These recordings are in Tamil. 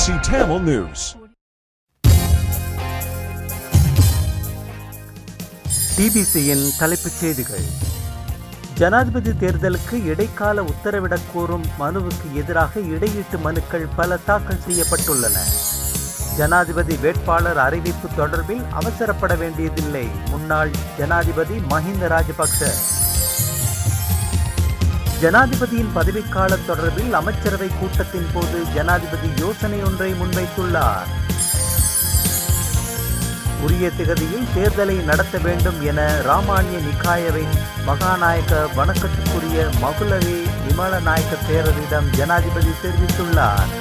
BBC Tamil News. பிபிசியின் தலைப்புச் செய்திகள். ஜனாதிபதி தேர்தலுக்கு இடைக்கால உத்தரவிடக் கோரும் மனுவுக்கு எதிராக இடையீட்டு மனுக்கள் பல தாக்கல் செய்யப்பட்டுள்ளன. ஜனாதிபதி வேட்பாளர் அறிவிப்பு தொடர்பில் அவசரப்பட வேண்டியதில்லை, முன்னாள் ஜனாதிபதி மஹிந்த ராஜபக்ஷ. ஜனாதிபதியின் பதவிக்காலம் தொடர்பில் அமைச்சரவை கூட்டத்தின் போது ஜனாதிபதி யோசனை ஒன்றை முன்வைத்துள்ளார். உரிய திகதியில் தேர்தலை நடத்த வேண்டும் என ராமானிய நிகாயவின் மகாநாயக்க வணக்கத்துக்குரிய மகுலவே விமலநாயக்க தேரரிடம் ஜனாதிபதி தெரிவித்துள்ளார்.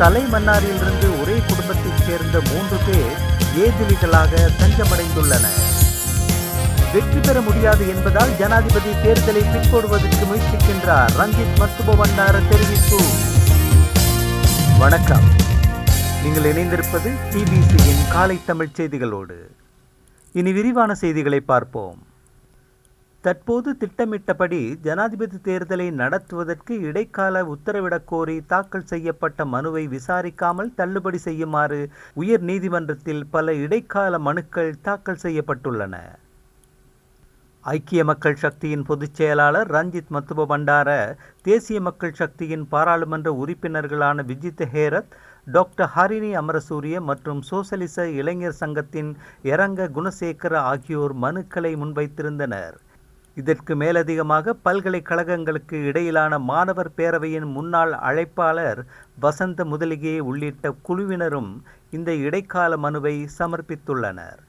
தலைமன்னாரிலிருந்து ஒரே குடும்பத்தைச் சேர்ந்த 3 பேர் ஏதிலிகளாக தஞ்சமடைந்துள்ளனர். வெற்றி பெற முடியாது என்பதால் ஜனாதிபதி தேர்தலை பிற்போடுவதற்கு முயற்சிக்கின்றார், ரஞ்சித் மத்துப பண்டார தெரிவிப்பு. வணக்கம், நீங்கள் இணைந்திருப்பது டிபிசியின் காலை தமிழ் செய்திகளோடு. இனி விரிவான செய்திகளை பார்ப்போம். தற்போது திட்டமிட்டபடி ஜனாதிபதி தேர்தலை நடத்துவதற்கு இடைக்கால உத்தரவிடக் கோரி தாக்கல் செய்யப்பட்ட மனுவை விசாரிக்காமல் தள்ளுபடி செய்யுமாறு உயர் நீதிமன்றத்தில் பல இடைக்கால மனுக்கள் தாக்கல் செய்யப்பட்டுள்ளன. ஐக்கிய மக்கள் சக்தியின் பொதுச் செயலாளர் ரஞ்சித் மத்துப பண்டார, தேசிய மக்கள் சக்தியின் பாராளுமன்ற உறுப்பினர்களான விஜித் ஹேரத், டாக்டர் ஹரிணி அமரசூரிய மற்றும் சோசலிச இளைஞர் சங்கத்தின் எரங்க குணசேகர ஆகியோர் மனுக்களை முன்வைத்திருந்தனர். இதற்கு மேலதிகமாக பல்கலைக்கழகங்களுக்கு இடையிலான மாணவர் பேரவையின் முன்னாள் அழைப்பாளர் வசந்த முதலிகே உள்ளிட்ட குழுவினரும் இந்த இடைக்கால மனுவை சமர்ப்பித்துள்ளனர்.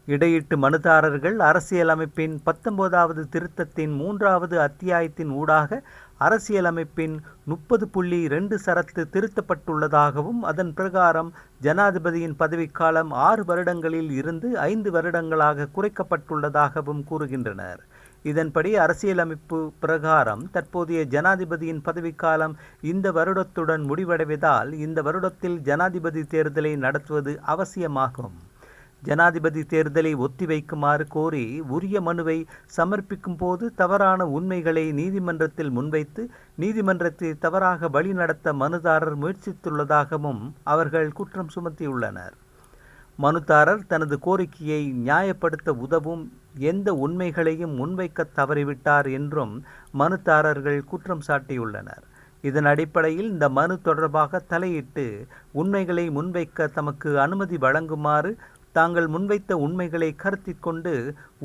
இடையீட்டு மனுதாரர்கள் அரசியலமைப்பின் 19வது திருத்தத்தின் 3வது அத்தியாயத்தின் ஊடாக அரசியலமைப்பின் 30.2 சரத்து திருத்தப்பட்டுள்ளதாகவும் அதன் பிரகாரம் ஜனாதிபதியின் பதவிக்காலம் 6 வருடங்களில் இருந்து 5 வருடங்களாக குறைக்கப்பட்டுள்ளதாகவும் கூறுகின்றனர். இதன்படி அரசியலமைப்பு பிரகாரம் தற்போதைய ஜனாதிபதியின் பதவிக்காலம் இந்த வருடத்துடன் முடிவடைவதால் இந்த வருடத்தில் ஜனாதிபதி தேர்தலை நடத்துவது அவசியமாகும். ஜனாதிபதி தேர்தலை ஒத்திவைக்குமாறு கோரி உரிய மனுவை சமர்ப்பிக்கும் போது தவறான உண்மைகளை நீதிமன்றத்தில் முன்வைத்து நீதிமன்றத்தை தவறாக வழிநடத்த மனுதாரர் முயற்சித்துள்ளதாகவும் அவர்கள் குற்றம் சுமத்தியுள்ளனர். மனுதாரர் தனது கோரிக்கையை நியாயப்படுத்த உதவும் எந்த உண்மைகளையும் முன்வைக்க தவறிவிட்டார் என்றும் மனுதாரர்கள் குற்றம் சாட்டியுள்ளனர். இதன் அடிப்படையில் இந்த மனு தொடர்பாக தலையிட்டு உண்மைகளை முன்வைக்க தமக்கு அனுமதி வழங்குமாறு தாங்கள் முன்வைத்த உண்மைகளை கருத்தில் கொண்டு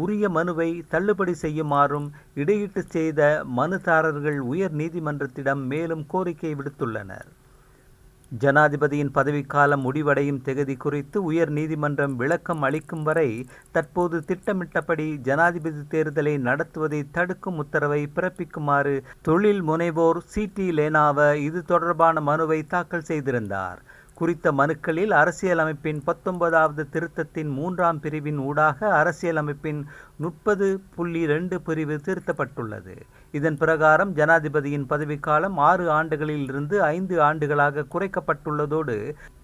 உரிய மனுவை தள்ளுபடி செய்யுமாறும் இடையீட்டு செய்த மனுதாரர்கள் உயர் நீதிமன்றத்திடம் மேலும் கோரிக்கை விடுத்துள்ளனர். ஜனாதிபதியின் பதவிக்காலம் முடிவடையும் திகதி குறித்து உயர் நீதிமன்றம் விளக்கம் அளிக்கும் வரை தற்போது திட்டமிட்டபடி ஜனாதிபதி தேர்தலை நடத்துவதை தடுக்கும் உத்தரவை பிறப்பிக்குமாறு தொழில் முனைவோர் சிடி லேனாவ இது தொடர்பான மனுவை தாக்கல் செய்திருந்தார். குறித்த மனுக்களில் அரசியலமைப்பின் 19வது திருத்தத்தின் 3ஆம் பிரிவின் ஊடாக அரசியலமைப்பின் 30.2 பிரிவு திருத்தப்பட்டுள்ளது. இதன் பிரகாரம் ஜனாதிபதியின் பதவிக்காலம் 6 ஆண்டுகளில் இருந்து 5 ஆண்டுகளாக குறைக்கப்பட்டுள்ளதோடு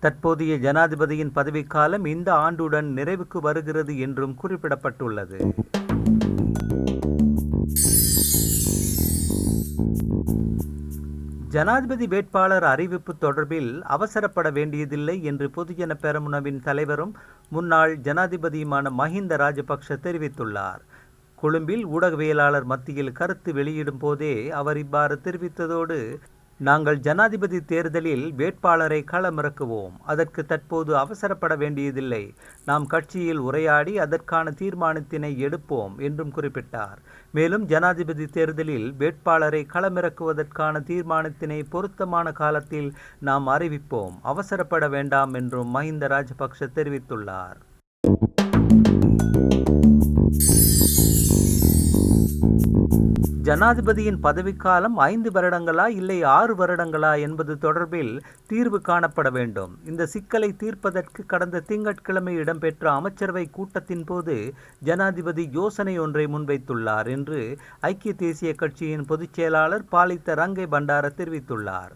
தற்போதைய ஜனாதிபதியின் பதவிக்காலம் இந்த ஆண்டுடன் நிறைவுக்கு வருகிறது என்றும் குறிப்பிடப்பட்டுள்ளது. ஜனாதிபதி வேட்பாளர் அறிவிப்பு தொடர்பில் அவசரப்பட வேண்டியதில்லை என்று பொதுஜன பெரமுனவின் தலைவரும் முன்னாள் ஜனாதிபதியுமான மஹிந்த ராஜபக்ஷ தெரிவித்துள்ளார். கொழும்பில் ஊடகவியலாளர் மத்தியில் கருத்து வெளியிடும் போதே அவர் இவ்வாறு தெரிவித்ததோடு, நாங்கள் ஜனாதிபதி தேர்தலில் வேட்பாளரை களமிறக்குவோம், அதற்கு தற்போது அவசரப்பட வேண்டியதில்லை, நாம் கட்சியில் உரையாடி அதற்கான தீர்மானத்தினை எடுப்போம் என்றும் குறிப்பிட்டார். மேலும் ஜனாதிபதி தேர்தலில் வேட்பாளரை களமிறக்குவதற்கான தீர்மானத்தினை பொருத்தமான காலத்தில் நாம் அறிவிப்போம், அவசரப்பட வேண்டாம் என்றும் மஹிந்த ராஜபக்ஷ தெரிவித்துள்ளார். ஜனாதிபதியின் பதவிக்காலம் 5 வருடங்களா இல்லை 6 வருடங்களா என்பது தொடர்பில் தீர்வு காணப்பட வேண்டும். இந்த சிக்கலை தீர்ப்பதற்கு கடந்த திங்கட்கிழமை இடம்பெற்ற அமைச்சரவை கூட்டத்தின் போது ஜனாதிபதி யோசனை ஒன்றை முன்வைத்துள்ளார் என்று ஐக்கிய தேசிய கட்சியின் பொதுச் செயலாளர் பாலித்த ரங்கை பண்டார தெரிவித்துள்ளார்.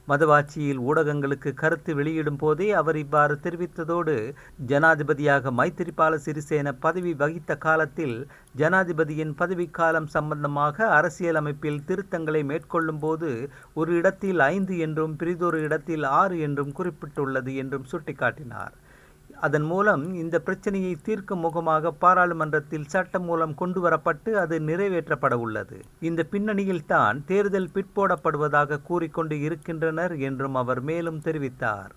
மதவாச்சியில் ஊடகங்களுக்கு கருத்து வெளியிடும் போதே அவர் இவ்வாறு தெரிவித்ததோடு, ஜனாதிபதியாக மைத்திரிபால சிறிசேன பதவி வகித்த காலத்தில் ஜனாதிபதியின் பதவிக்காலம் சம்பந்தமாக அரசியலமைப்பில் திருத்தங்களை மேற்கொள்ளும் போது ஒரு இடத்தில் 5 என்றும் பிறிதொரு இடத்தில் 6 என்றும் குறிப்பிட்டுள்ளது என்றும் சுட்டிக்காட்டினார். அதன் மூலம் இந்த பிரச்சனையை தீர்க்கும் முகமாக பாராளுமன்றத்தில் சட்டம் மூலம் கொண்டுவரப்பட்டு அது நிறைவேற்றப்பட உள்ளது. இந்த பின்னணியில் தான் தேர்தல் பிற்போடப்படுவதாக கூறிக்கொண்டு இருக்கின்றனர் என்றும் அவர் மேலும் தெரிவித்தார்.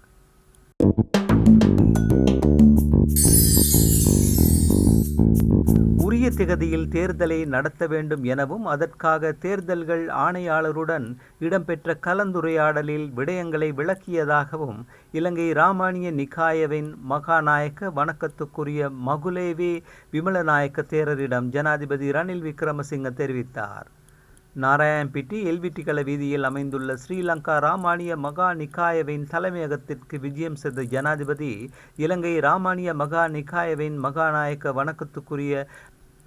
உரிய திகதியில் தேர்தலை நடத்த வேண்டும் எனவும் அதற்காக தேர்தல்கள் ஆணையாளருடன் இடம்பெற்ற கலந்துரையாடலில் விடயங்களை விளக்கியதாகவும் இலங்கை ராமானிய நிகாயவின் மகாநாயக்க வணக்கத்துக்குரிய மகுலேவே விமலநாயக்க தேரரிடம் ஜனாதிபதி ரணில் விக்ரமசிங்க தெரிவித்தார். நாராயண்பிட்டி எல்விட்டிகள வீதியில் அமைந்துள்ள ஸ்ரீலங்கா ராமானிய மகா நிகாயவின் தலைமையகத்திற்கு விஜயம் செய்த ஜனாதிபதி இலங்கை ராமானிய மகா நிகாயவின் மகாநாயக்க வணக்கத்துக்குரிய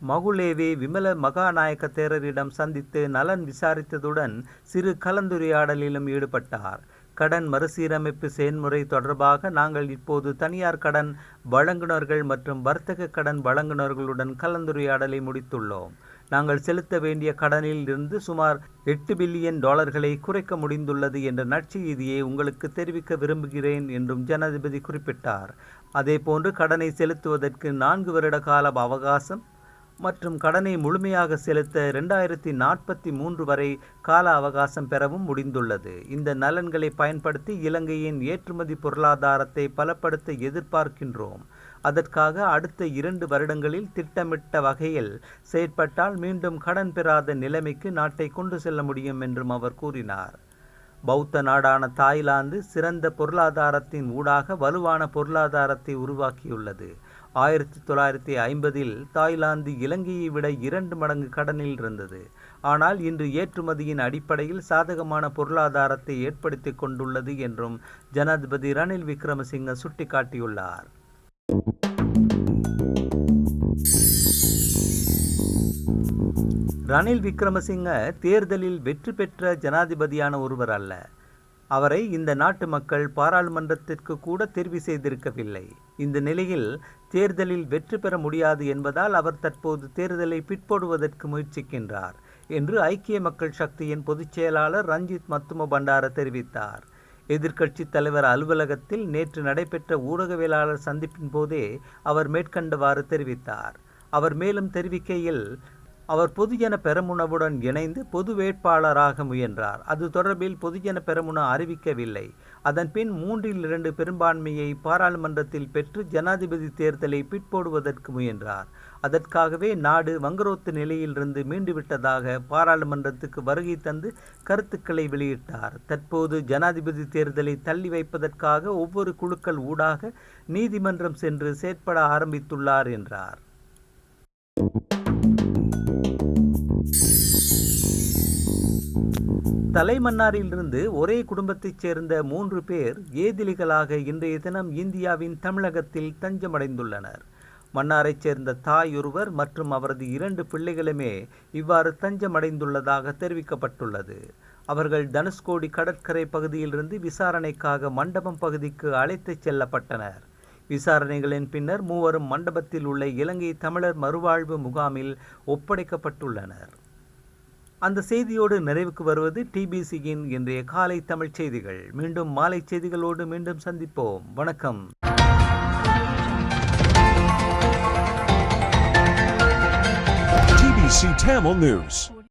மகுலேவே விமல மகாநாயக்க தேரரிடம் சந்தித்து நலன் விசாரித்ததுடன் சிறு கலந்துரையாடலிலும் ஈடுபட்டார். கடன் மறுசீரமைப்பு செயல்முறை தொடர்பாக நாங்கள் இப்போது தனியார் கடன் வழங்குநர்கள் மற்றும் வர்த்தக கடன் வழங்குநர்களுடன் கலந்துரையாடலை முடித்துள்ளோம். நாங்கள் செலுத்த வேண்டிய கடனில் இருந்து சுமார் $8 பில்லியன் குறைக்க முடிந்துள்ளது என்ற நற்செய்தியை உங்களுக்கு தெரிவிக்க விரும்புகிறேன் என்றும் ஜனாதிபதி குறிப்பிட்டார். அதேபோன்று கடனை செலுத்துவதற்கு 4 வருட கால அவகாசம் மற்றும் கடனை முழுமையாக செலுத்த 2043 வரை கால அவகாசம் பெறவும் முடிந்துள்ளது. இந்த நலன்களை பயன்படுத்தி இலங்கையின் ஏற்றுமதி பொருளாதாரத்தை பலப்படுத்த எதிர்பார்க்கின்றோம். அதற்காக அடுத்த 2 வருடங்களில் திட்டமிட்ட வகையில் செயற்பட்டால் மீண்டும் கடன் பெறாத நிலைமைக்கு நாட்டை கொண்டு செல்ல முடியும் என்றும் அவர் கூறினார். பௌத்த நாடான தாய்லாந்து சிறந்த பொருளாதாரத்தின் ஊடாக வலுவான பொருளாதாரத்தை உருவாக்கியுள்ளது. 1950இல் தாய்லாந்து இலங்கையை விட 2 மடங்கு கடனில் இருந்தது. ஆனால் இன்று ஏற்றுமதியின் அடிப்படையில் சாதகமான பொருளாதாரத்தை ஏற்படுத்தி கொண்டுள்ளது என்றும் ஜனாதிபதி ரணில் விக்ரமசிங்க சுட்டிக்காட்டியுள்ளார். ரணில் விக்ரமசிங்க தேர்தலில் வெற்றி பெற்ற ஜனாதிபதியான ஒருவர் அல்ல. அவரை இந்த நாட்டு மக்கள் பாராளுமன்றத்திற்கு கூட தெரிவு செய்திருக்கவில்லை. இந்த நிலையில் தேர்தலில் வெற்றி பெற முடியாது என்பதால் அவர் தற்போது தேர்தலை பிற்போடுவதற்கு முயற்சிக்கின்றார் என்று ஐக்கிய மக்கள் சக்தியின் பொதுச் செயலாளர் ரஞ்சித் மத்தும பண்டார தெரிவித்தார். எதிர்க்கட்சி தலைவர் அலுவலகத்தில் நேற்று நடைபெற்ற ஊடகவியலாளர் சந்திப்பின் போதே அவர் மேற்கண்டவாறு தெரிவித்தார். அவர் மேலும் தெரிவிக்கையில், அவர் பொதுஜன பெரமுனவுடன் இணைந்து பொது வேட்பாளராக முயன்றார். அது தொடர்பில் பொதுஜன பெரமுன அறிவிக்கவில்லை. அதன் பின் 3/2 பெரும்பான்மையை பாராளுமன்றத்தில் பெற்று ஜனாதிபதி தேர்தலை பிற்போடுவதற்கு முயன்றார். அதற்காகவே நாடு வங்குரோத்து நிலையிலிருந்து மீண்டுவிட்டதாக பாராளுமன்றத்துக்கு வருகை தந்து கருத்துக்களை வெளியிட்டார். தற்போது ஜனாதிபதி தேர்தலை தள்ளி வைப்பதற்காக ஒவ்வொரு குழுக்கள் ஊடாக நீதிமன்றம் சென்று செயற்பட ஆரம்பித்துள்ளார் என்றார். தலைமன்னாரிலிருந்து ஒரே குடும்பத்தைச் சேர்ந்த 3 பேர் ஏதிலிகளாக இன்றைய தினம் இந்தியாவின் தமிழகத்தில் தஞ்சமடைந்துள்ளனர். மன்னாரைச் சேர்ந்த தாய் ஒருவர் மற்றும் அவரது 2 பிள்ளைகளுமே இவ்வாறு தஞ்சமடைந்துள்ளதாக தெரிவிக்கப்பட்டுள்ளது. அவர்கள் தனுஷ்கோடி கடற்கரை பகுதியிலிருந்து விசாரணைக்காக மண்டபம் பகுதிக்கு அழைத்துச் செல்லப்பட்டனர். விசாரணைகளின் பின்னர் 3 மண்டபத்தில் உள்ள இலங்கை தமிழர் மறுவாழ்வு முகாமில் ஒப்படைக்கப்பட்டுள்ளனர். அந்த செய்தியோடு நிறைவுக்கு வருவது டிபிசியின் இன்றைய காலை தமிழ் செய்திகள். மீண்டும் மாலை செய்திகளோடு மீண்டும் சந்திப்போம். வணக்கம். TBC Tamil News.